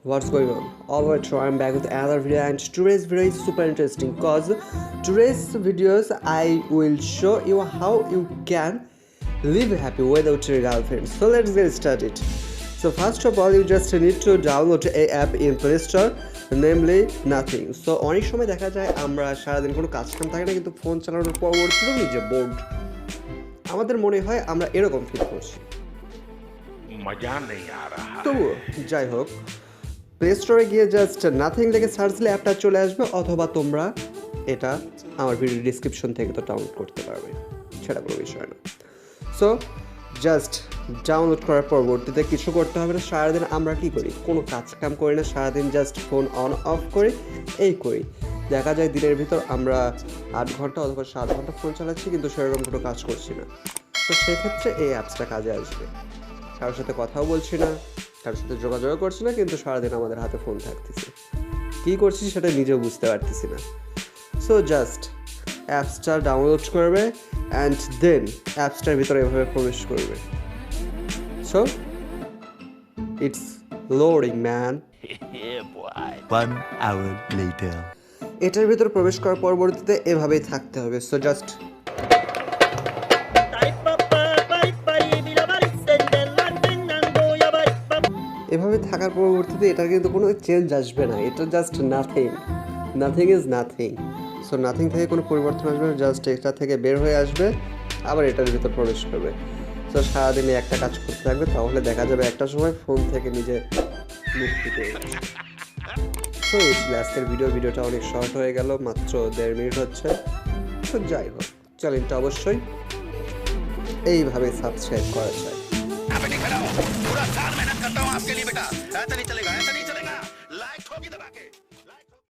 What's going on? Alright, so I'm back with another video, and today's video is super interesting because today's videos I will show you how you can live happy without your girlfriend. So let's get started. So first of all, you just need to download a app in Play Store, namely Nothing. So অনেক সময় দেখা যায় আমরা সারাদিন কোনো কাজ কাম থাকে না, কিন্তু ফোন চালানোর পরবর্তীতেও নিজে বোর্ড, আমাদের মনে হয় আমরা এরকম ফিল করছি, মজা নেই আ রাহা। তো যাই হোক, প্লে স্টোরে গিয়ে জাস্ট নাথিং লিখে সার্চ দিলে অ্যাপটা চলে আসবে, অথবা তোমরা এটা আমার ভিডিও ডিসক্রিপশন থেকে তো ডাউনলোড করতে পারবে, সেটা কোনো বিষয় না। সো জাস্ট ডাউনলোড করার পরবর্তীতে কিছু করতে হবে না। সারাদিন আমরা কী করি? কোনো কাজ কাম করি না, সারাদিন জাস্ট ফোন অন অফ করি, এই করি। দেখা যায় দিনের ভিতর আমরা 8 ঘন্টা অথবা 7 ঘন্টা ফোন চালাচ্ছি, কিন্তু সেরকম কোনো কাজ করছি না। তো সেক্ষেত্রে এই অ্যাপসটা কাজে আসবে। কারোর সাথে কথাও বলছি না, কারোর সাথে যোগাযোগ করছি না, কিন্তু সারাদিন আমাদের হাতে ফোন থাকতেছে, কী করছি সেটা নিজেও বুঝতে পারতেছি না। সো জাস্ট অ্যাপসটা ডাউনলোড করবে অ্যান্ড দেন অ্যাপসটার ভিতরে এভাবে প্রবেশ করবে। So it's loading man. 1 hour later. এটার ভিতরে প্রবেশ করার পরবর্তীতে এভাবেই থাকতে হবে। সো জাস্ট এভাবে থাকার পরবর্তীতে এটার কিন্তু কোনো চেঞ্জ আসবে না, এটা just nothing, nothing is nothing. So nothing থেকে কোনো পরিবর্তন আসবে না, জাস্ট এটা থেকে বের হয়ে আসবে, আবার এটার ভিতর প্রবেশ করবে। সো সারাদিনে একটা কাজ করতে থাকবে, তাহলে দেখা যাবে একটা সময় ফোন থেকে নিজে মুক্তি পেয়ে যাবে। সো এই ছিল আজকের ভিডিওটা অনেক শর্ট হয়ে গেল, মাত্র 1.5 মিনিট হচ্ছে। তো যাই হোক, চ্যানেলটা অবশ্যই এইভাবে সাবস্ক্রাইব করা যায়। पूरा साल मेहनत करता हूँ आपके लिए बेटा, ऐसा नहीं चलेगा, ऐसा नहीं चलेगा, लाइक ठोकी दबा के।